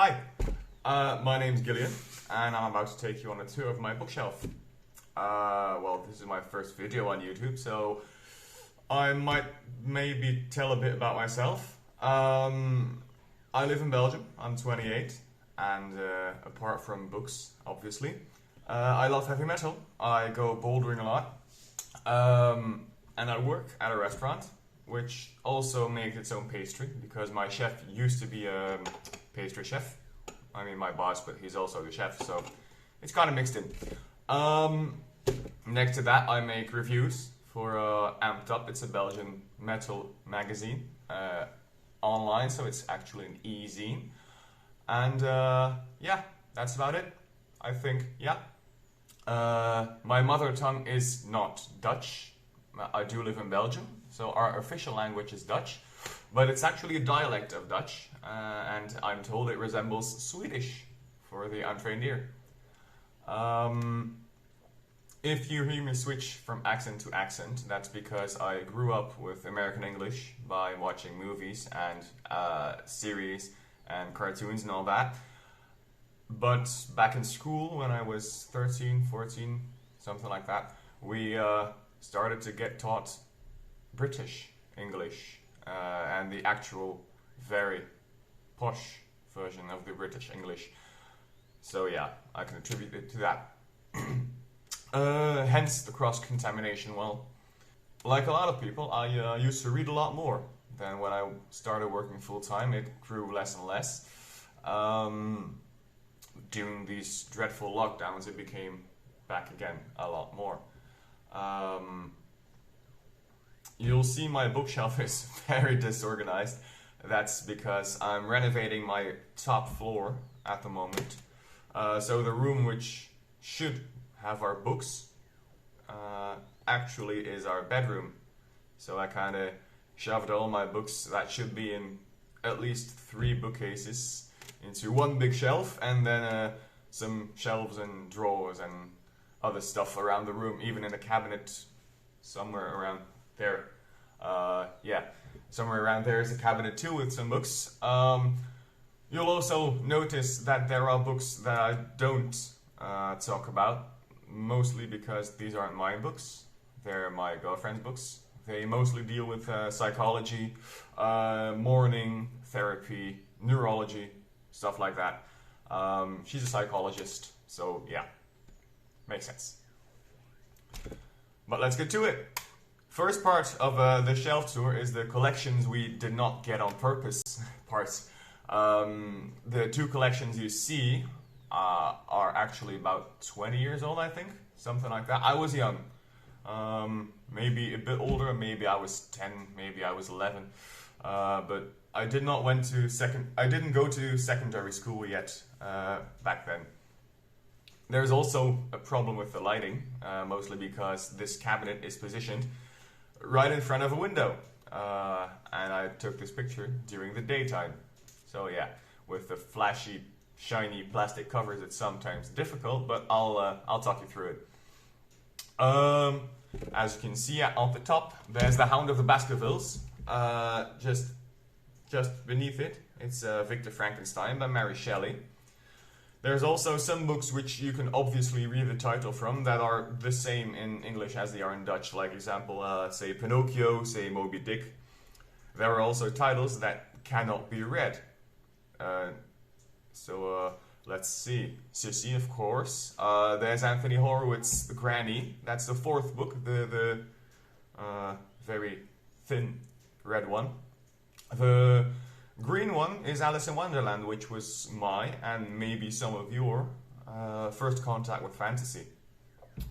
Hi, my name's Gillian, and I'm about to take you on a tour of my bookshelf. Well, this is my first video on YouTube, so I might maybe tell a bit about myself. I live in Belgium, I'm 28, and apart from books, obviously, I love heavy metal. I go bouldering a lot, and I work at a restaurant, which also makes its own pastry, because my chef used to be a pastry chef. I mean, my boss, but he's also the chef, so it's kind of mixed in. Next to that, I make reviews for Amped Up. It's a Belgian metal magazine online, so it's actually an e-zine. And yeah, that's about it, I think. Yeah. My mother tongue is not Dutch. I do live in Belgium, so our official language is Dutch, but it's actually a dialect of Dutch, and I'm told it resembles Swedish for the untrained ear. If you hear me switch from accent to accent, that's because I grew up with American English by watching movies and series and cartoons and all that. But back in school, when I was 13, 14, something like that, we started to get taught British English and the actual very posh version of the British English. So yeah, I can attribute it to that. Hence the cross-contamination. Well, like a lot of people, I used to read a lot more. Then when I started working full-time, it grew less and less. During these dreadful lockdowns, it became back again a lot more. You'll see my bookshelf is very disorganized. That's because I'm renovating my top floor at the moment. So the room which should have our books actually is our bedroom. So I kind of shoved all my books that should be in at least 3 bookcases into one big shelf, and then some shelves and drawers and other stuff around the room, even in a cabinet somewhere around there. Yeah, somewhere around there is a cabinet too with some books. You'll also notice that there are books that I don't talk about, mostly because these aren't my books, they're my girlfriend's books. They mostly deal with psychology, mourning, therapy, neurology, stuff like that. She's a psychologist, so yeah, makes sense. But let's get to it. First part of the shelf tour is the collections we did not get on purpose parts. The 2 collections you see are actually about 20 years old, I think, something like that. I was young, maybe a bit older, maybe I was 10, maybe I was 11, but I didn't go to secondary school yet back then. There's also a problem with the lighting, mostly because this cabinet is positioned right in front of a window, and I took this picture during the daytime. So yeah, with the flashy, shiny plastic covers, it's sometimes difficult, but I'll talk you through it. As you can see at the top, there's the Hound of the Baskervilles. Just beneath it, it's Victor Frankenstein by Mary Shelley. There's also some books which you can obviously read the title from that are the same in English as they are in Dutch. Like example, say Pinocchio, say Moby Dick. There are also titles that cannot be read. Let's see. Sissy, of course. There's Anthony Horowitz' Granny. That's the 4th book, the very thin red one. The green one is Alice in Wonderland, which was my, and maybe some of your, first contact with fantasy.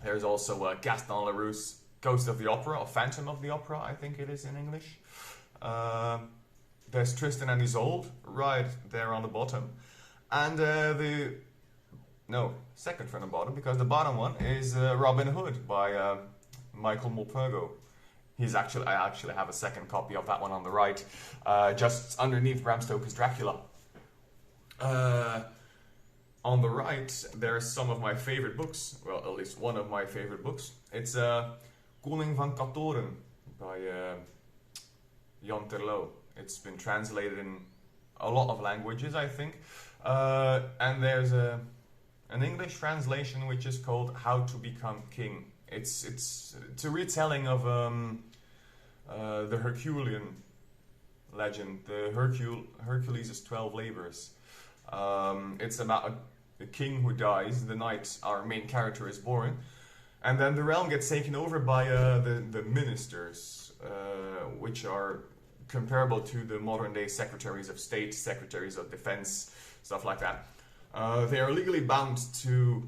There's also Gaston Leroux's Ghost of the Opera, or Phantom of the Opera, I think it is in English. There's Tristan and Isolde, right there on the bottom. And second from the bottom, because the bottom one is Robin Hood by Michael Morpurgo. I actually have a second copy of that one on the right, just underneath Bram Stoker's Dracula. On the right, there's some of my favorite books, well, at least one of my favorite books. It's Koning van Katoren by Jan Terlouw. It's been translated in a lot of languages, I think. And there's an English translation which is called How to Become King. It's a retelling of the Herculean legend, the Hercules' 12 labors. It's about a king who dies the night our main character is born, and then the realm gets taken over by the ministers, which are comparable to the modern day secretaries of state, secretaries of defense, stuff like that. They are legally bound to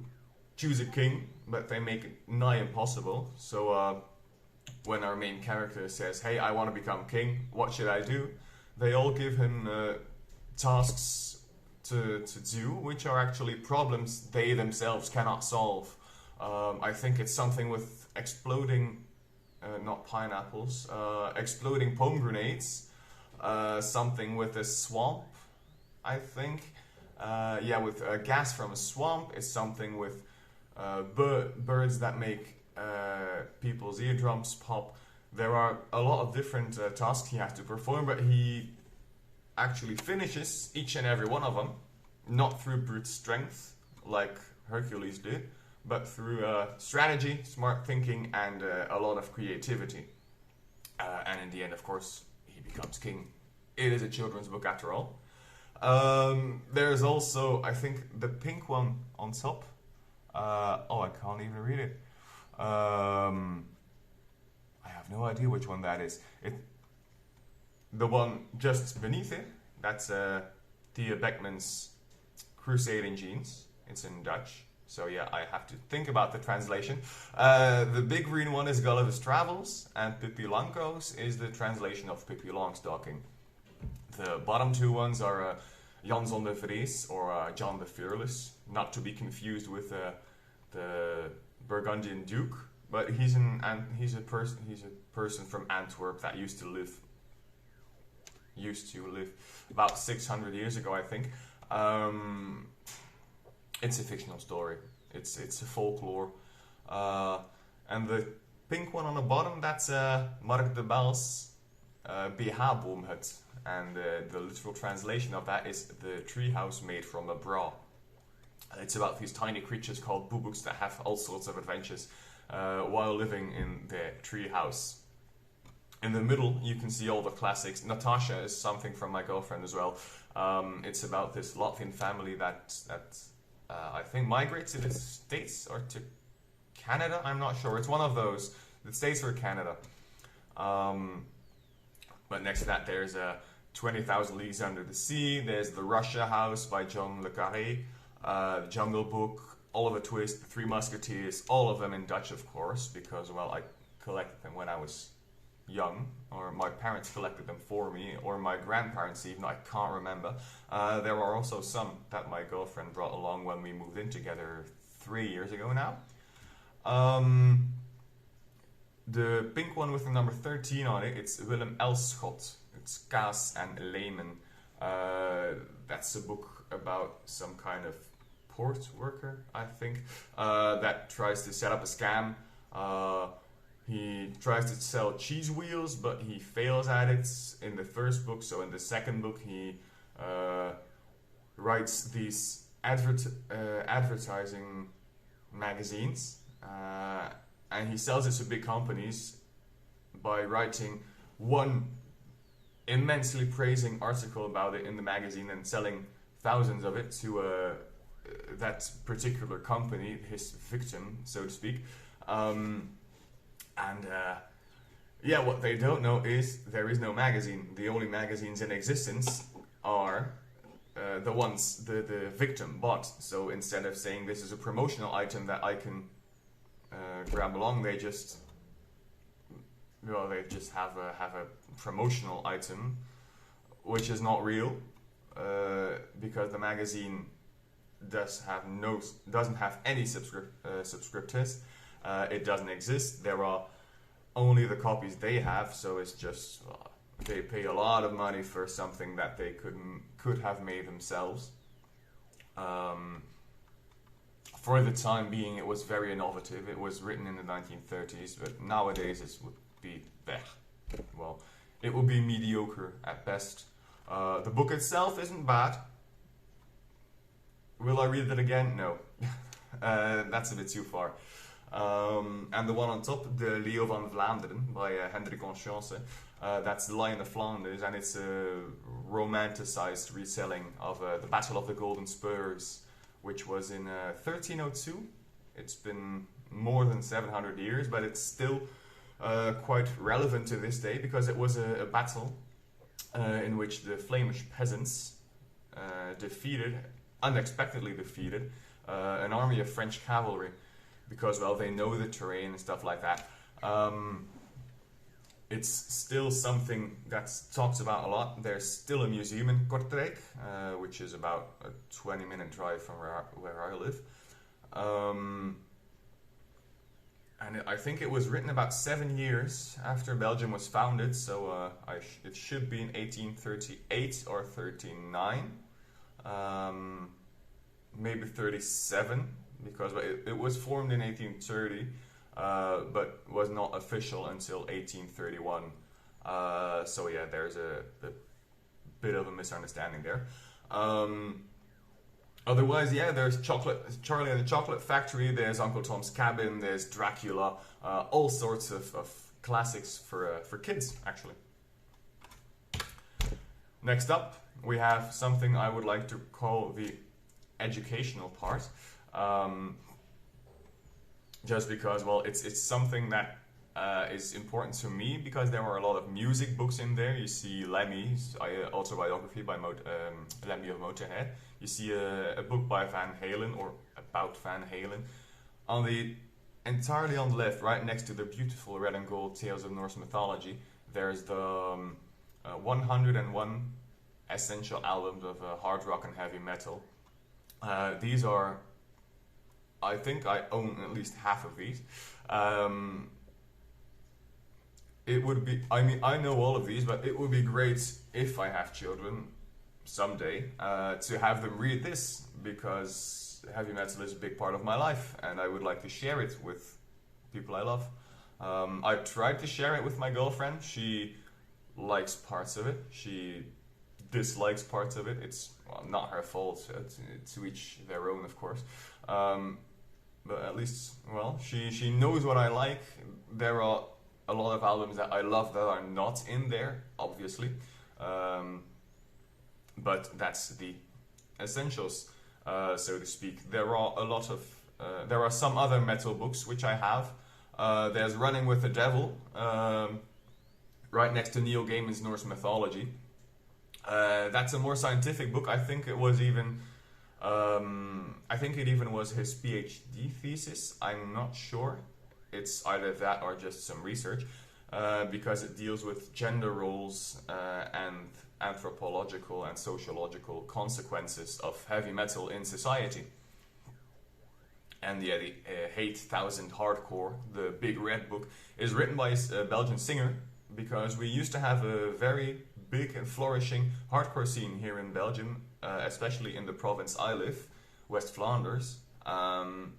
choose a king, but they make it nigh impossible. So when our main character says, "Hey, I want to become king, what should I do?" they all give him tasks to do, which are actually problems they themselves cannot solve. I think it's something with exploding, not pineapples, exploding pomegranates, something with a swamp, I think. Yeah, with gas from a swamp. It's something with birds that make people's eardrums pop. There are a lot of different tasks he has to perform, but he actually finishes each and every one of them, not through brute strength like Hercules did, but through strategy, smart thinking, and a lot of creativity. And in the end, of course, he becomes king. It is a children's book after all. There's also, I think, the pink one on top. Oh, I can't even read it. I have no idea which one that is. The one just beneath it, that's Thea Beckman's Crusade in Jeans. It's in Dutch. So yeah, I have to think about the translation. The big green one is Gulliver's Travels, and Pippi Langkous is the translation of Pippi Longstocking. The bottom two ones are Jan zonder Vrees or John the Fearless, not to be confused with the Burgundian Duke, but he's a person from Antwerp that used to live about 600 years ago, I think. It's a fictional story. It's a folklore. And the pink one on the bottom, that's Mark de Bel's BH-boomhut. And the literal translation of that is the treehouse made from a bra. It's about these tiny creatures called booboeks that have all sorts of adventures while living in their treehouse. In the middle, you can see all the classics. Natasha is something from My Girlfriend as well. It's about this Latvian family that I think migrates to the States or to Canada. I'm not sure. It's one of those. The States or Canada. But next to that, there's 20,000 Leagues Under the Sea. There's The Russia House by John le Carré. Jungle Book, Oliver Twist, The Three Musketeers, all of them in Dutch, of course, because, well, I collected them when I was young, or my parents collected them for me, or my grandparents even, I can't remember. There are also some that my girlfriend brought along when we moved in together 3 years ago now. The pink one with the number 13 on it, it's Willem Elschot. It's Kaas and Leeman. That's a book about some kind of port worker, I think, that tries to set up a scam. He tries to sell cheese wheels, but he fails at it in the first book. So in the second book, he writes these advertising magazines, and he sells it to big companies by writing one immensely praising article about it in the magazine and selling thousands of it to that particular company, his victim, so to speak. Yeah, what they don't know is there is no magazine. The only magazines in existence are the ones the victim bought. So instead of saying this is a promotional item that I can grab along, they just have a promotional item, which is not real, because the magazine doesn't have any subscriptors. It doesn't exist. There are only the copies they have, so it's just they pay a lot of money for something that they could have made themselves. For the time being, it was very innovative. It was written in the 1930s, but nowadays it would be well, it would be mediocre at best. The book itself isn't bad. Will I read it again? No. That's a bit too far. And the one on top, the Leo van Vlaanderen by Hendrik Conscience, that's The Lion of Flanders, and it's a romanticized retelling of the Battle of the Golden Spurs, which was in 1302. It's been more than 700 years, but it's still quite relevant to this day, because it was a battle in which the Flemish peasants unexpectedly defeated an army of French cavalry, because, well, they know the terrain and stuff like that. It's still something that's talked about a lot. There's still a museum in Kortrijk, which is about a 20-minute drive from where I live. And I think it was written about 7 years after Belgium was founded, so it should be in 1838 or 39, maybe 37, because it was formed in 1830, but was not official until 1831. So yeah, there's a bit of a misunderstanding there. Otherwise, yeah, there's Charlie and the Chocolate Factory, there's Uncle Tom's Cabin, there's Dracula, all sorts of classics for kids, actually. Next up, we have something I would like to call the educational part. Just because, well, it's something that is important to me, because there are a lot of music books in there. You see Lemmy's autobiography by Lemmy of Motorhead. You see a book by Van Halen, or about Van Halen. Entirely on the left, right next to the beautiful red and gold Tales of Norse Mythology, there's the 101 essential albums of hard rock and heavy metal. These are, I think I own at least half of these. It would be, I mean, I know all of these, but it would be great if I have children someday to have them read this, because heavy metal is a big part of my life and I would like to share it with people I love. I tried to share it with my girlfriend. She likes parts of it, she dislikes parts of it. It's, well, not her fault, to each their own, of course. But at least, well, she knows what I like. There are a lot of albums that I love that are not in there, obviously. But that's the essentials, so to speak. There are some other metal books which I have. There's Running with the Devil, right next to Neil Gaiman's Norse Mythology. That's a more scientific book. I think it even was his PhD thesis. I'm not sure. It's either that or just some research, because it deals with gender roles and anthropological and sociological consequences of heavy metal in society. And yeah, the 8000 Hardcore, the Big Red Book, is written by a Belgian singer, because we used to have a very big and flourishing hardcore scene here in Belgium, especially in the province I live, West Flanders. And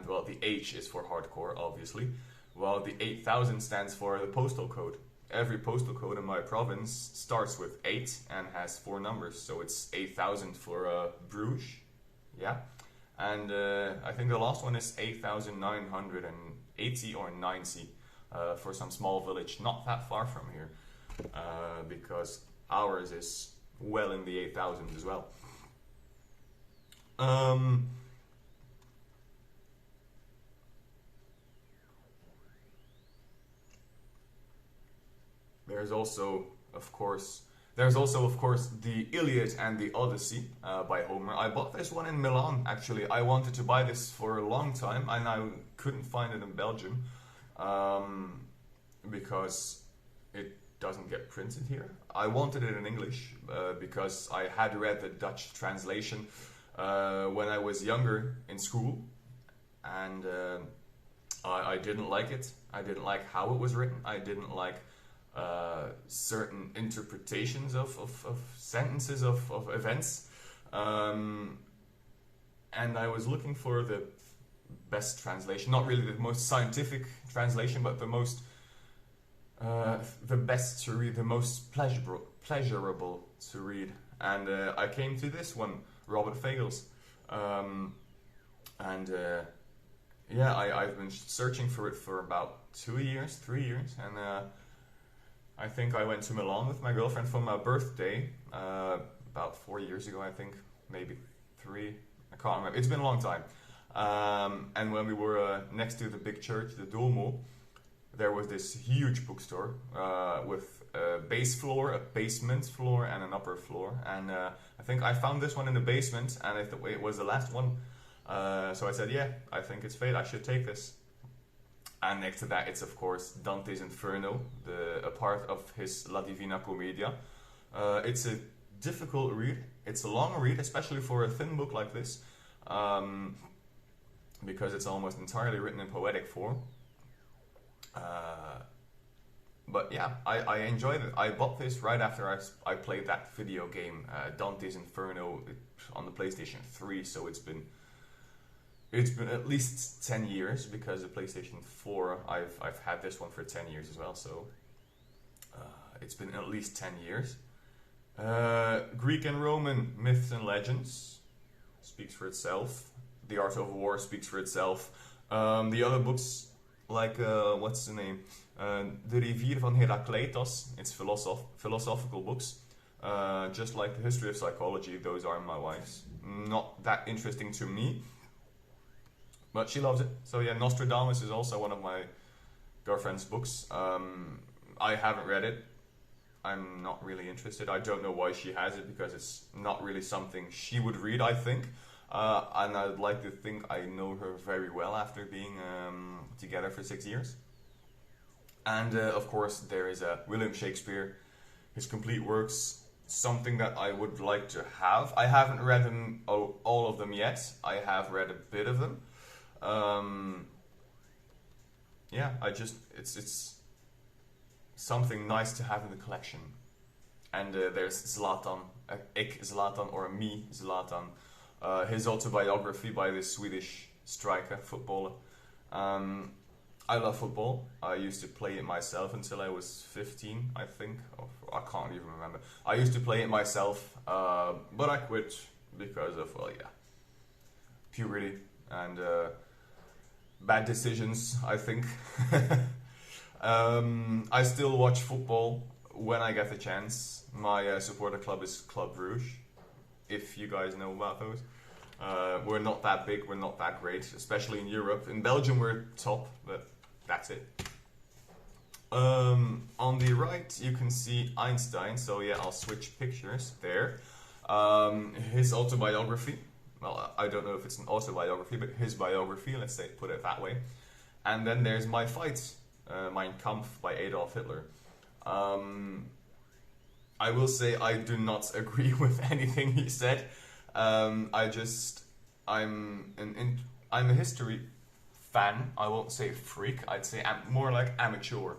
well, the H is for hardcore, obviously. Well, the 8000 stands for the postal code. Every postal code in my province starts with 8 and has 4 numbers, so it's 8000 for Bruges, yeah. And I think the last one is 8980 or 90 for some small village not that far from here, because ours is well in the 8000s as well. There's also, of course, the Iliad and the Odyssey by Homer. I bought this one in Milan, actually. I wanted to buy this for a long time, and I couldn't find it in Belgium, because it doesn't get printed here. I wanted it in English, because I had read the Dutch translation when I was younger in school, and I didn't like it. I didn't like how it was written. I didn't like certain interpretations of sentences, of events, and I was looking for the best translation, not really the most scientific translation, but the best to read, the most pleasurable to read, and I came to this one, Robert Fagles. Um, and yeah, I've been searching for it for about 2 years, 3 years, and I think I went to Milan with my girlfriend for my birthday about 4 years ago, I think, maybe 3. I can't remember. It's been a long time. And when we were next to the big church, the Duomo, there was this huge bookstore with a base floor, a basement floor, and an upper floor. And I think I found this one in the basement, and it was the last one. So I said, yeah, I think it's fate. I should take this. And next to that, it's of course Dante's Inferno, a part of his La Divina Commedia. It's a difficult read. It's a long read, especially for a thin book like this, because it's almost entirely written in poetic form. But yeah, I enjoyed it. I bought this right after I played that video game, Dante's Inferno, on the PlayStation 3, so it's been at least 10 years, because the PlayStation 4, I've had this one for 10 years as well, so it's been at least 10 years. Greek and Roman myths and legends speaks for itself. The Art of War speaks for itself. The other books, like what's the name? De Rivier van Herakleitos. It's philosophical books. Just like the History of Psychology, those are my wife's. Not that interesting to me, but she loves it. So yeah, Nostradamus is also one of my girlfriend's books. I haven't read it. I'm not really interested. I don't know why she has it, because it's not really something she would read, I think. And I'd like to think I know her very well after being together for 6 years. And of course there is William Shakespeare, his complete works, something that I would like to have. I haven't read them, all of them yet. I have read a bit of them. Yeah, it's something nice to have in the collection. And there's Zlatan, Ik Zlatan, or Me Zlatan, his autobiography by this Swedish striker, footballer. I love football. I used to play it myself until I was 15, I think. I can't even remember. I used to play it myself, but I quit because of, well, yeah, puberty and bad decisions, I think. I still watch football when I get the chance. My supporter club is Club Rouge, if you guys know about those. We're not that big, we're not that great, especially in Europe. In Belgium we're top, but that's it. On the right you can see Einstein, so yeah, I'll switch pictures there. His autobiography, well, I don't know if it's an autobiography, but his biography, let's say, put it that way. And then there's My Fight, Mein Kampf by Adolf Hitler. I will say I do not agree with anything he said. I'm a history fan. I won't say freak. I'd say more like amateur.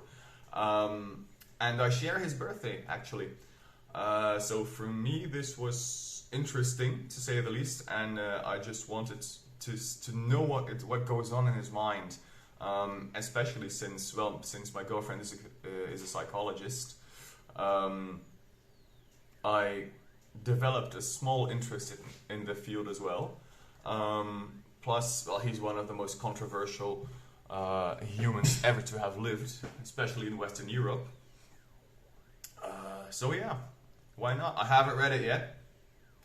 And I share his birthday, actually. So for me, this was interesting, to say the least, and I just wanted to know what goes on in his mind, especially since my girlfriend is a psychologist. I developed a small interest in the field as well. Plus, well, he's one of the most controversial humans ever to have lived, especially in Western Europe. So yeah, why not? I haven't read it yet.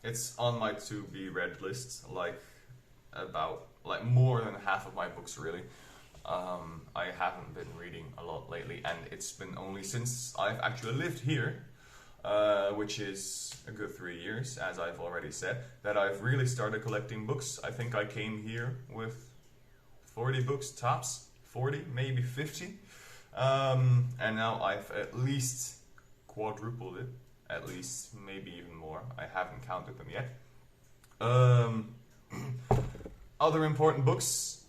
It's on my to-be-read list, like more than half of my books, really. I haven't been reading a lot lately, and it's been only since I've actually lived here, which is a good 3 years, as I've already said, that I've really started collecting books. I think I came here with 40 books tops, 40, maybe 50, and now I've at least quadrupled it, at least, maybe even more. I haven't counted them yet. Other important books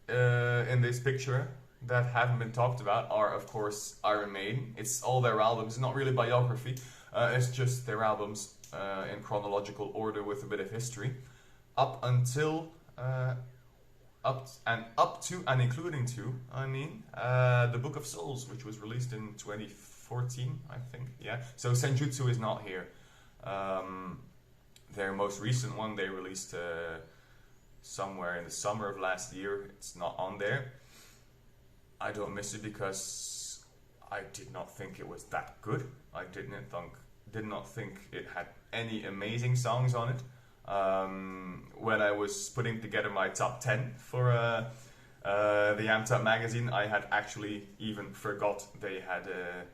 in this picture that haven't been talked about are, of course, Iron Maiden. It's all their albums, not really biography. It's just their albums in chronological order with a bit of history, up to and including to, the Book of Souls, which was released in 2014, I think. Yeah. So Senjutsu is not here. Their most recent one they released somewhere in the summer of last year. It's not on there. I don't miss it because I did not think it was that good. I did not think it had any amazing songs on it. When I was putting together my top 10 for the Amped Up magazine, I had actually even forgot they had a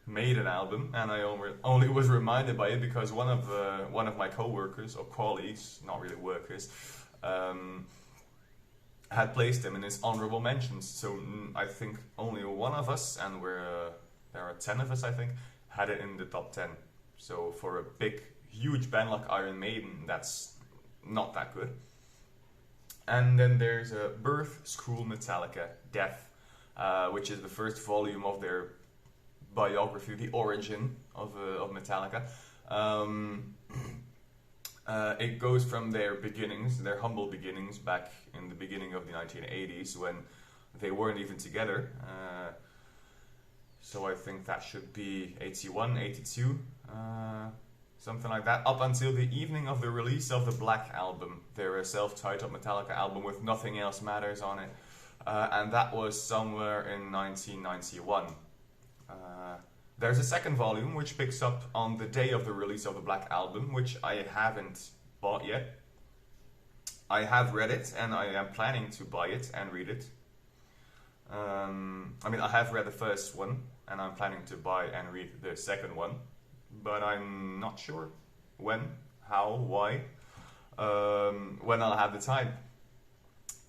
Maiden album, and I only was reminded by it because one of my co-workers or colleagues, not really workers, had placed them in his honorable mentions. So I think only one of us, and there are 10 of us, I think, had it in the top 10. So for a huge band like Iron Maiden, that's not that good. And then there's Birth, School, Metallica, Death, which is the first volume of their biography, the origin of Metallica. It goes from their beginnings, their humble beginnings, back in the beginning of the 1980s when they weren't even together. So I think that should be 81, 82, something like that, up until the evening of the release of the Black Album, their self-titled Metallica album with Nothing Else Matters on it. And that was somewhere in 1991. There's a second volume which picks up on the day of the release of the Black Album, which I haven't bought yet. I have read it and I am planning to buy it and read it. I mean, I have read the first one and I'm planning to buy and read the second one, but I'm not sure when, how, why, when I'll have the time.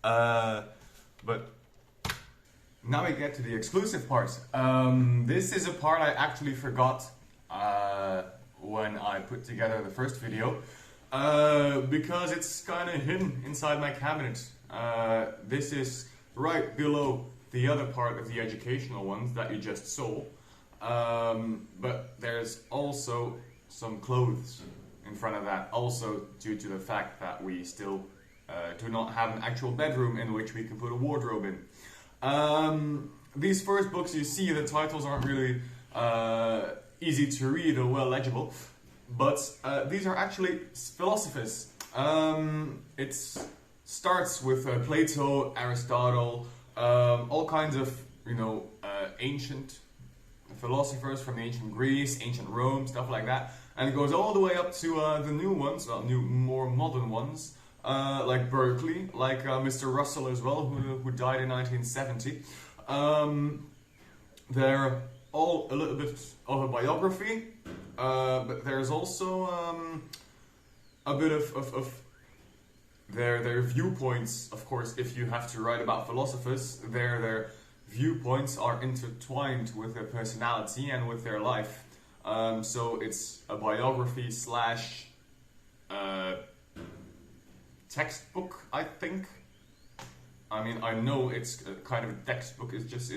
But now we get to the exclusive part. This is a part I actually forgot when I put together the first video, because it's kind of hidden inside my cabinet. This is right below the other part of the educational ones that you just saw. But there's also some clothes in front of that, also due to the fact that we still do not have an actual bedroom in which we can put a wardrobe in. These first books, you see the titles aren't really easy to read or well legible, but these are actually philosophers. It starts with Plato, Aristotle, all kinds of ancient philosophers from ancient Greece, ancient Rome, stuff like that, and it goes all the way up to the new ones, more modern ones. Like Berkeley, like Mr. Russell as well, who died in 1970. They're all a little bit of a biography, but there's also a bit of their viewpoints. Of course, if you have to write about philosophers, their viewpoints are intertwined with their personality and with their life. So it's a biography slash textbook, I think. I mean, I know it's a kind of a textbook. It's just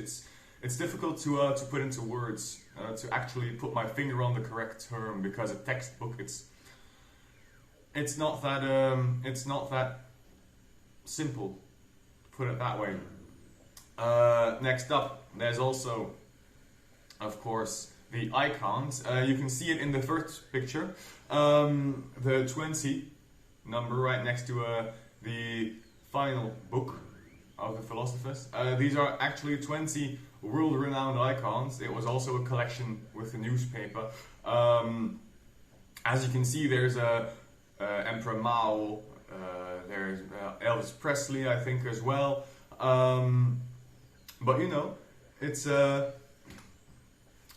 it's difficult to put into words, to actually put my finger on the correct term, because a textbook it's not that simple, to put it that way. Next up, there's also, of course, the icons. You can see it in the first picture, the 20 number right next to the final book of the philosophers. These are actually 20 world-renowned icons. It was also a collection with the newspaper. As you can see, there's Emperor Mao, there's Elvis Presley, I think, as well. But it's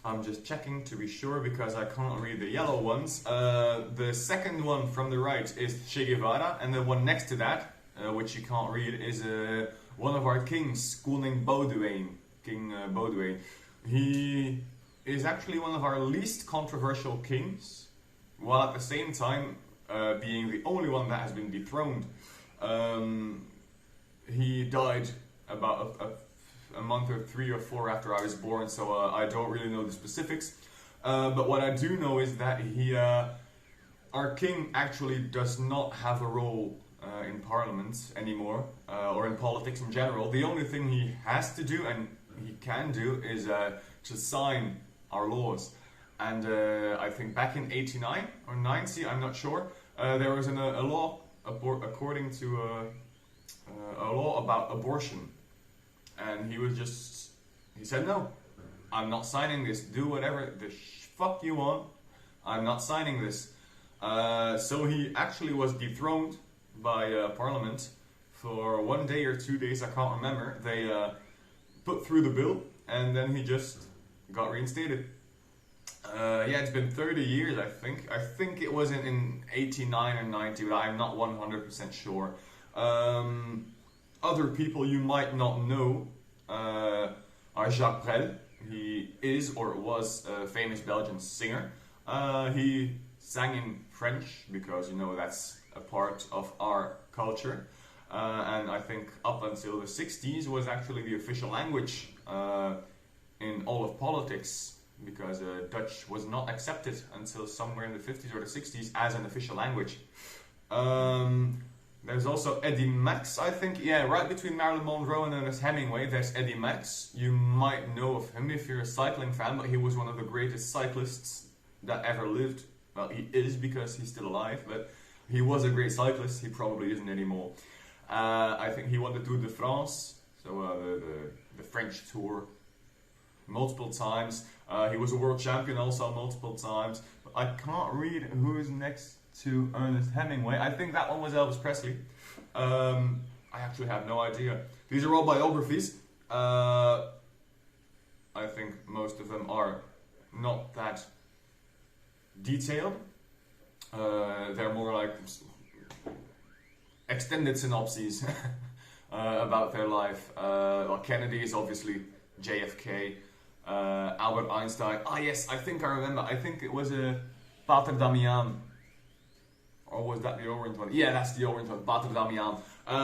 I'm just checking to be sure because I can't read the yellow ones. The second one from the right is Che Guevara, and the one next to that, which you can't read, is one of our kings, Koning Boudewijn, King Boudewijn. He is actually one of our least controversial kings, while at the same time being the only one that has been dethroned. He died about a month or 3 or 4 after I was born, so I don't really know the specifics. But what I do know is that our king actually does not have a role in parliament anymore, or in politics in general. The only thing he has to do, and he can do, is to sign our laws. And I think back in 89 or 90, I'm not sure, there was a law according to a law about abortion, and he said no, I'm not signing this. Do whatever the fuck you want. I'm not signing this. So he actually was dethroned by Parliament for 1 day or 2 days. I can't remember. They put through the bill, and then he just got reinstated. Yeah, it's been 30 years, I think. I think it was in 89 or 90, but I'm not 100% sure. Other people you might not know are Jacques Brel. He is or was a famous Belgian singer. He sang in French because, you know, that's a part of our culture. And I think up until the 60s was actually the official language in all of politics, because Dutch was not accepted until somewhere in the 50s or the 60s as an official language. There's also Eddie Max, I think. Yeah, right between Marilyn Monroe and Ernest Hemingway, there's Eddie Max. You might know of him if you're a cycling fan, but he was one of the greatest cyclists that ever lived. Well, he is because he's still alive, but he was a great cyclist. He probably isn't anymore. I think he won the Tour de France, so the French Tour, multiple times. He was a world champion also multiple times. But I can't read who is next to Ernest Hemingway. I think that one was Elvis Presley. I actually have no idea. These are all biographies. I think most of them are not that detailed. They're more like extended synopses about their life. Well, Kennedy is obviously JFK. Albert Einstein. Ah, yes, I think I remember. I think it was a Pater Damian. Or was that the orange one? Yeah, that's the orange one, Pater Damian.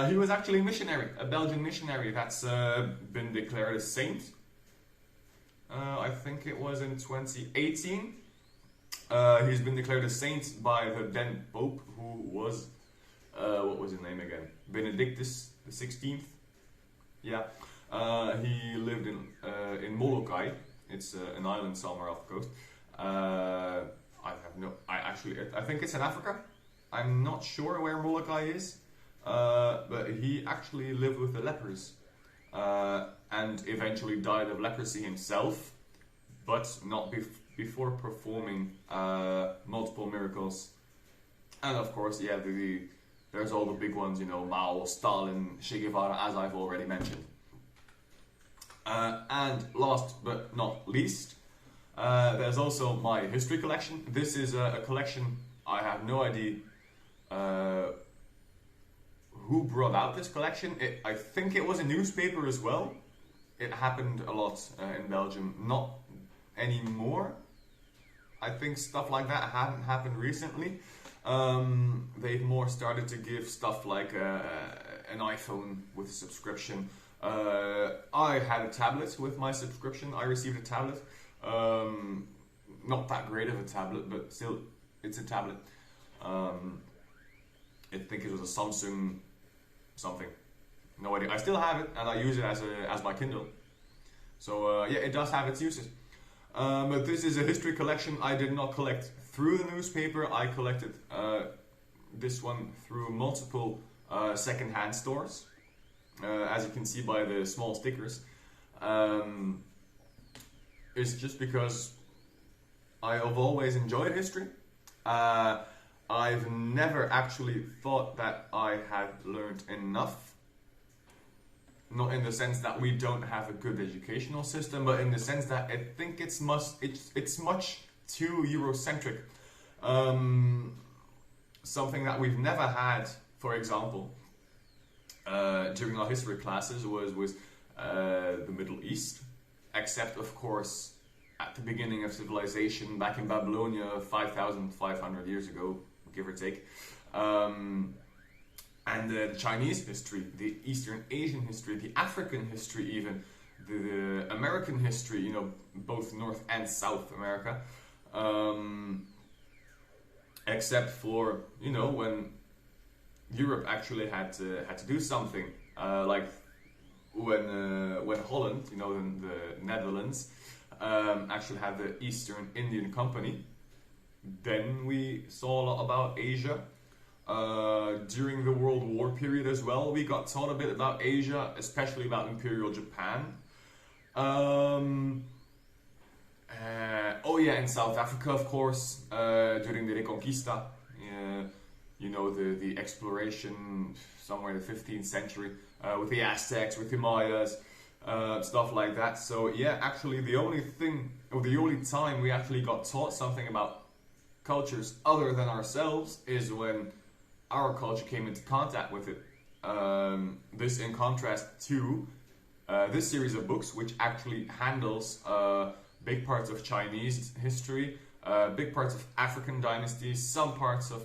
He was actually a missionary, a Belgian missionary that's been declared a saint. I think it was in 2018. He's been declared a saint by the then Pope, who was, what was his name again? Benedictus the 16th. Yeah. He lived in Molokai. It's an island somewhere off the coast. I think it's in Africa. I'm not sure where Molokai is, but he actually lived with the lepers, and eventually died of leprosy himself, but not before performing multiple miracles. And of course, yeah, there's all the big ones, you know, Mao, Stalin, Che Guevara, as I've already mentioned. And last but not least, there's also my history collection. This is a collection, I have no idea who brought out this collection. I think it was a newspaper as well. It happened a lot in Belgium, not anymore. I think stuff like that hadn't happened recently. They've more started to give stuff like an iPhone with a subscription. I had a tablet with my subscription. I received a tablet. Not that great of a tablet, but still, it's a tablet. I think it was a Samsung something. No idea. I still have it, and I use it as my Kindle. So yeah, it does have its uses. But this is a history collection. I did not collect through the newspaper. I collected this one through multiple second-hand stores. As you can see by the small stickers. It's just because I have always enjoyed history. I've never actually thought that I had learned enough. Not in the sense that we don't have a good educational system, but in the sense that I think it's much too Eurocentric. Something that we've never had, for example, during our history classes was the Middle East, except of course at the beginning of civilization back in Babylonia 5,500 years ago, give or take, and the Chinese history, the Eastern Asian history, the African history even, the American history, you know, both North and South America, except for, you know, when Europe actually had to do something, like when Holland, you know, the Netherlands, actually had the Eastern Indian Company. Then we saw a lot about Asia. During the World War period as well, we got taught a bit about Asia, especially about Imperial Japan. Oh yeah, in South Africa, of course, during the Reconquista, you know, the exploration somewhere in the 15th century, with the Aztecs, with the Mayas, stuff like that. So yeah, actually the only time we actually got taught something about cultures other than ourselves is when our culture came into contact with it. This in contrast to this series of books, which actually handles big parts of Chinese history, big parts of African dynasties, some parts of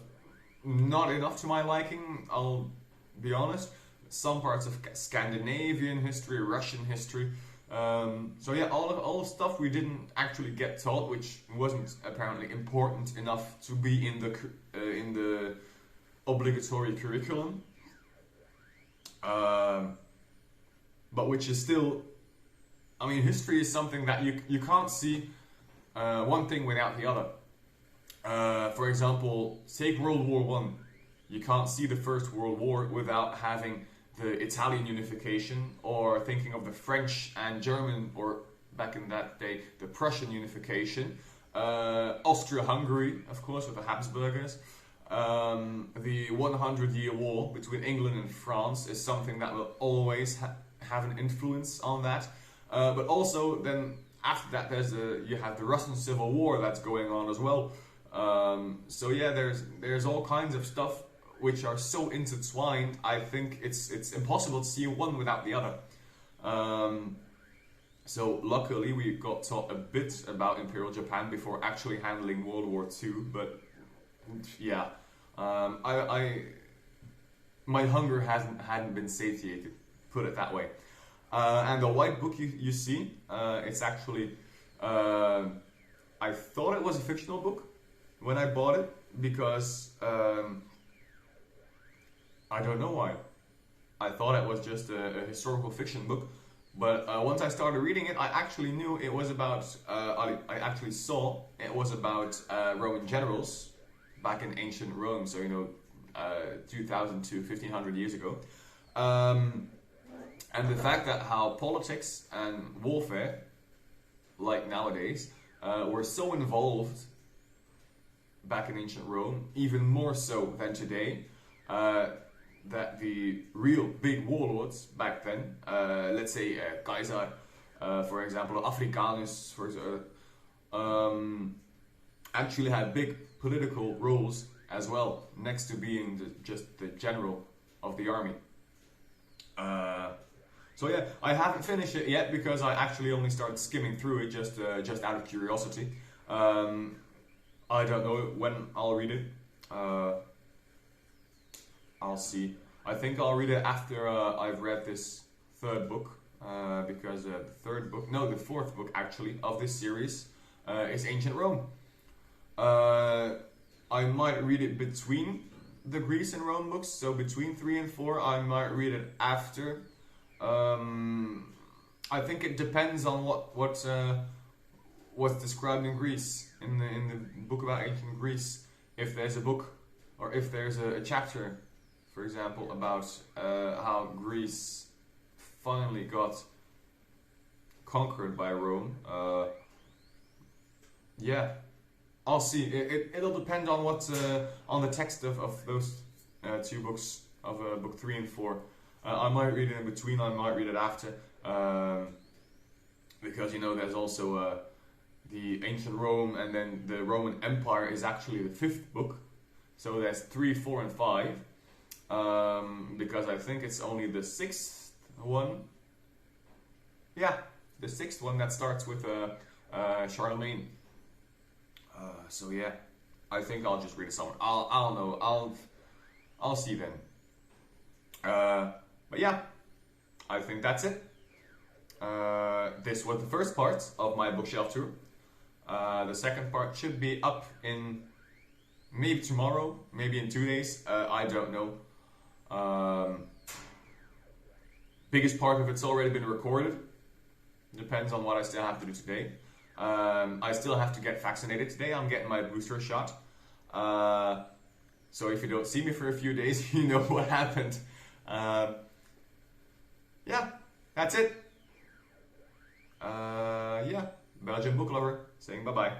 not enough to my liking, I'll be honest, some parts of Scandinavian history, Russian history. So yeah, all the stuff we didn't actually get taught, which wasn't apparently important enough to be in the obligatory curriculum, but which is still, I mean, history is something that you can't see one thing without the other. For example, take World War One. You can't see the First World War without having the Italian unification, or thinking of the French and German, or back in that day, the Prussian unification. Austria-Hungary, of course, with the Habsburgers. The 100-year war between England and France is something that will always have an influence on that. But also, then after that, you have the Russian Civil War that's going on as well. So yeah, there's all kinds of stuff which are so intertwined. I think it's impossible to see one without the other. So luckily we got taught a bit about Imperial Japan before actually handling World War II. But yeah, my hunger hadn't been satiated, put it that way. And the white book you see, it's actually, I thought it was a fictional book when I bought it, because I don't know why. I thought it was just a historical fiction book, but once I started reading it, I actually knew it was about, I actually saw it was about Roman generals back in ancient Rome, so 2000 to 1500 years ago. And the fact that how politics and warfare, like nowadays, were so involved back in ancient Rome, even more so than today, that the real big warlords back then, let's say Caesar, for example, Africanus, actually had big political roles as well, next to being just the general of the army. So yeah, I haven't finished it yet because I actually only started skimming through it just out of curiosity. I don't know when I'll read it. I'll see. I think I'll read it after I've read this third book, because the fourth book actually of this series is Ancient Rome. I might read it between the Greece and Rome books, so between 3 and 4. I might read it after. I think it depends on what's described in Greece, in the book about ancient Greece. If there's a book, or if there's a chapter, for example, about how Greece finally got conquered by Rome, yeah, I'll see. It'll depend on on the text of those two books, of book 3 and 4. I might read it in between, I might read it after, because there's also the ancient Rome, and then the Roman Empire is actually the 5th book. So there's 3, 4, and 5, because I think it's only the 6th one. Yeah, the 6th one that starts with Charlemagne. So yeah, I think I'll just read it somewhere. I'll know. I'll see then. But yeah, I think that's it. This was the first part of my bookshelf tour. The second part should be up in maybe tomorrow, maybe in 2 days. I don't know. Biggest part of it's already been recorded. Depends on what I still have to do today. I still have to get vaccinated today. I'm getting my booster shot. So if you don't see me for a few days, you know what happened. Yeah, that's it. Yeah, Belgian book lover saying bye-bye.